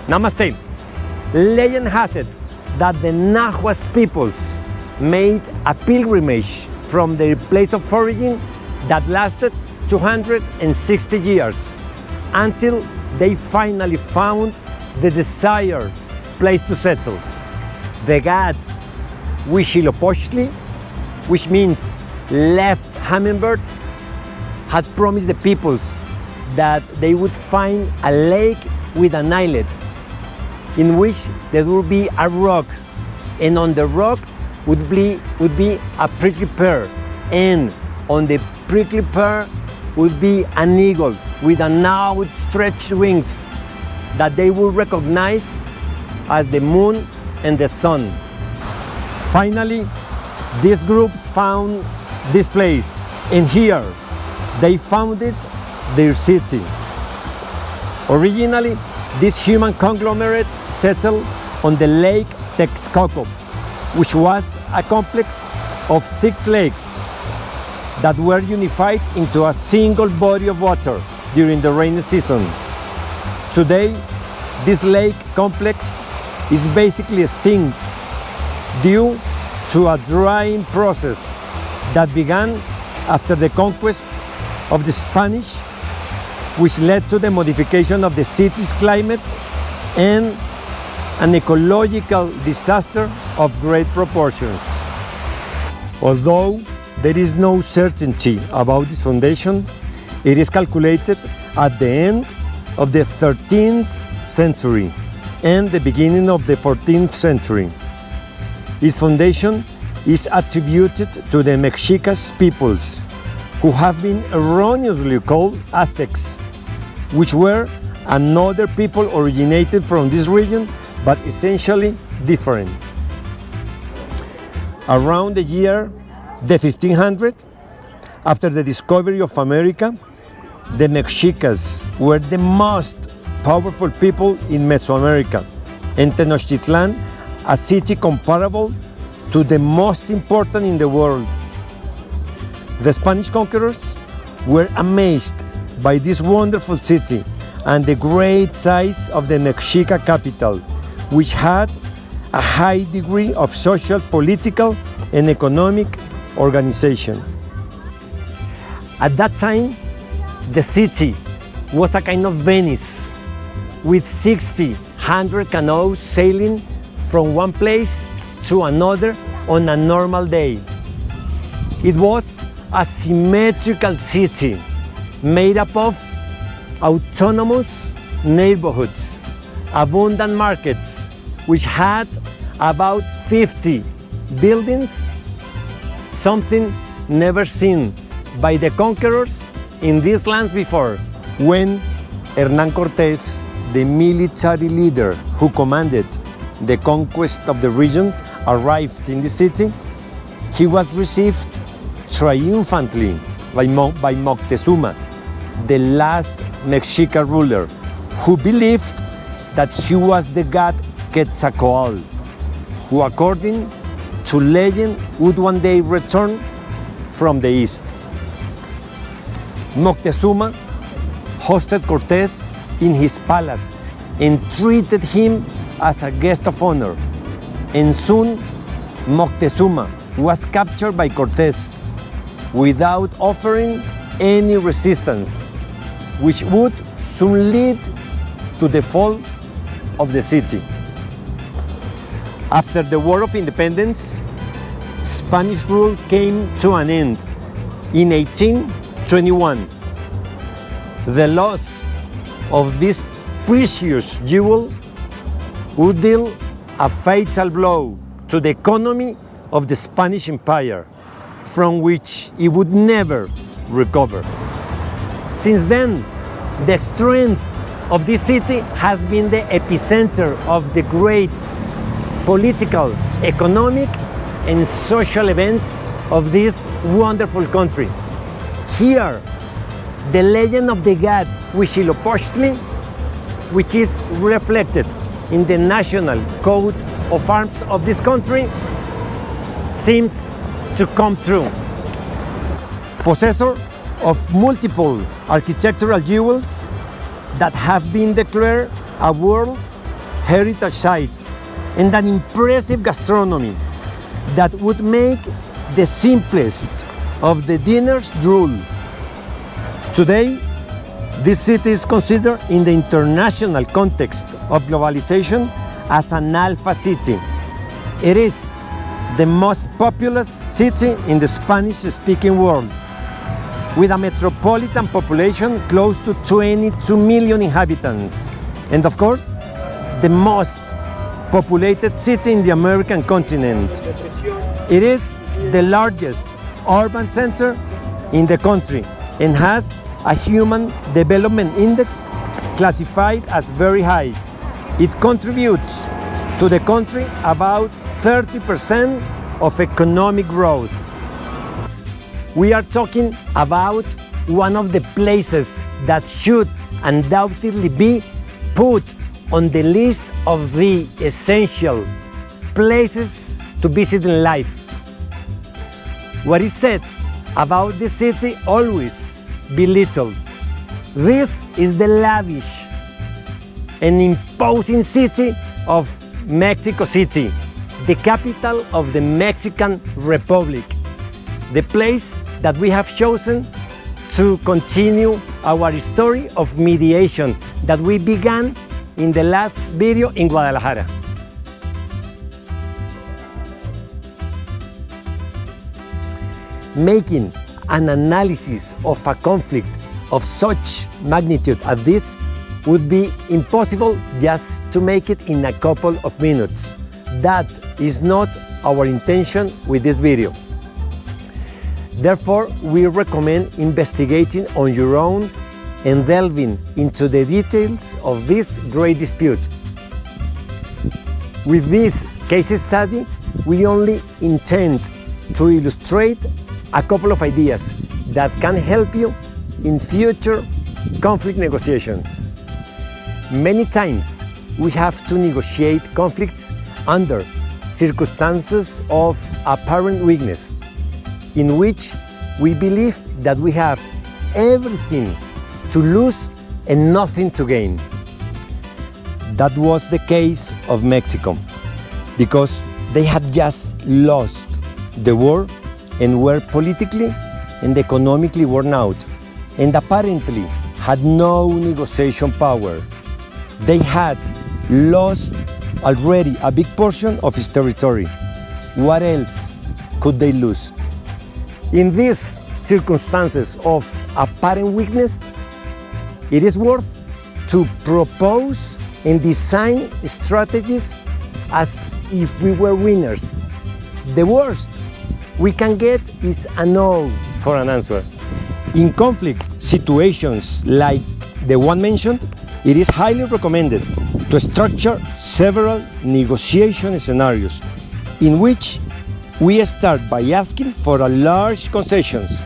Namaste. Legend has it that the Nahuas peoples made a pilgrimage from their place of origin that lasted 260 years until they finally found the desired place to settle. The god Huitzilopochtli, which means left hummingbird, had promised the peoples that they would find a lake with an islet in which there would be a rock, and on the rock would be a prickly pear, and on the prickly pear would be an eagle with an outstretched wings that they would recognize as the moon and the sun. Finally, these groups found this place, and here they founded their city. Originally, this human conglomerate settled on the Lake Texcoco, which was a complex of 6 lakes that were unified into a single body of water during the rainy season. Today, this lake complex is basically extinct due to a drying process that began after the conquest of the Spanish, which led to the modification of the city's climate and an ecological disaster of great proportions. Although there is no certainty about this foundation, it is calculated at the end of the 13th century and the beginning of the 14th century. Its foundation is attributed to the Mexicas peoples, who have been erroneously called Aztecs, which were another people originated from this region, but essentially different. Around the year the 1500, after the discovery of America, the Mexicas were the most powerful people in Mesoamerica, and Tenochtitlan, a city comparable to the most important in the world. The Spanish conquerors were amazed by this wonderful city and the great size of the Mexica capital, which had a high degree of social, political, and economic organization. At that time, the city was a kind of Venice, with 100 canoes sailing from one place to another on a normal day. It was a symmetrical city made up of autonomous neighborhoods, abundant markets, which had about 50 buildings, something never seen by the conquerors in these lands before. When Hernán Cortés, the military leader who commanded the conquest of the region, arrived in the city, he was received triumphantly by Moctezuma, the last Mexica ruler, who believed that he was the god Quetzalcoatl, who, according to legend, would one day return from the east. Moctezuma hosted Cortés in his palace and treated him as a guest of honor. And soon, Moctezuma was captured by Cortés without offering any resistance, which would soon lead to the fall of the city. After the War of Independence, Spanish rule came to an end in 1821. The loss of this precious jewel would deal a fatal blow to the economy of the Spanish Empire, from which it would never recover. Since then, the strength of this city has been the epicenter of the great political, economic, and social events of this wonderful country. Here, the legend of the god Huitzilopochtli, which is reflected in the national coat of arms of this country, seems to come true. Possessor of multiple architectural jewels that have been declared a World heritage sites, and an impressive gastronomy that would make the simplest of the dinners drool. Today, this city is considered in the international context of globalization as an alpha city. It is the most populous city in the Spanish-speaking world, with a metropolitan population close to 22 million inhabitants, and of course, the most populated city in the American continent. It is the largest urban center in the country and has a Human Development Index classified as very high. It contributes to the country about 30% of economic growth. We are talking about one of the places that should undoubtedly be put on the list of the essential places to visit in life. What is said about the city always belittled. This is the lavish and imposing city of Mexico City, the capital of the Mexican Republic, the place that we have chosen to continue our story of mediation that we began in the last video in Guadalajara. Making an analysis of a conflict of such magnitude as this would be impossible just to make it in a couple of minutes. That is not our intention with this video. Therefore, we recommend investigating on your own and delving into the details of this great dispute. With this case study, we only intend to illustrate a couple of ideas that can help you in future conflict negotiations. Many times, we have to negotiate conflicts under circumstances of apparent weakness, in which we believe that we have everything to lose and nothing to gain. That was the case of Mexico, because they had just lost the war and were politically and economically worn out, and apparently had no negotiation power. They had lost already a big portion of its territory. What else could they lose? In these circumstances of apparent weakness, it is worth to propose and design strategies as if we were winners. The worst we can get is a no for an answer. In conflict situations like the one mentioned, it is highly recommended to structure several negotiation scenarios in which we start by asking for a large concessions,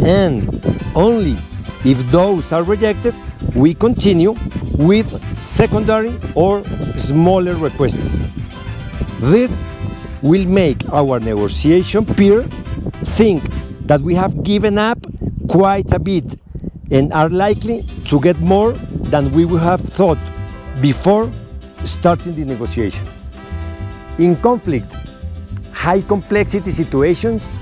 and only if those are rejected, we continue with secondary or smaller requests. This will make our negotiation peer think that we have given up quite a bit and are likely to get more than we would have thought before starting the negotiation. In conflict, high complexity situations,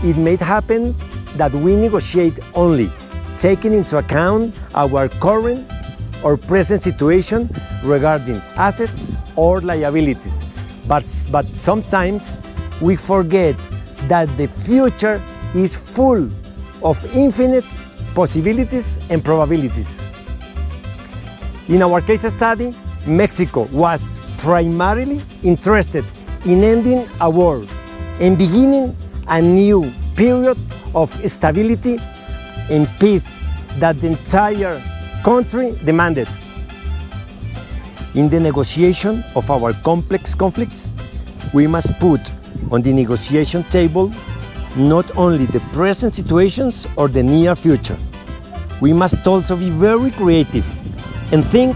it may happen that we negotiate only taking into account our current or present situation regarding assets or liabilities. But sometimes we forget that the future is full of infinite possibilities and probabilities. In our case study, Mexico was primarily interested in ending a war and beginning a new period of stability and peace that the entire country demanded. In the negotiation of our complex conflicts, we must put on the negotiation table not only the present situations or the near future. We must also be very creative and think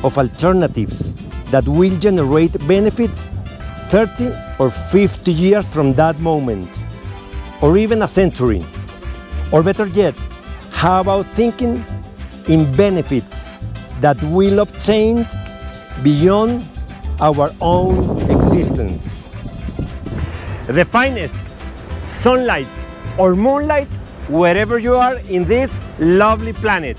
of alternatives that will generate benefits 30 or 50 years from that moment, or even a century. Or better yet, how about thinking in benefits that will obtain beyond our own existence. The finest sunlight or moonlight wherever you are in this lovely planet.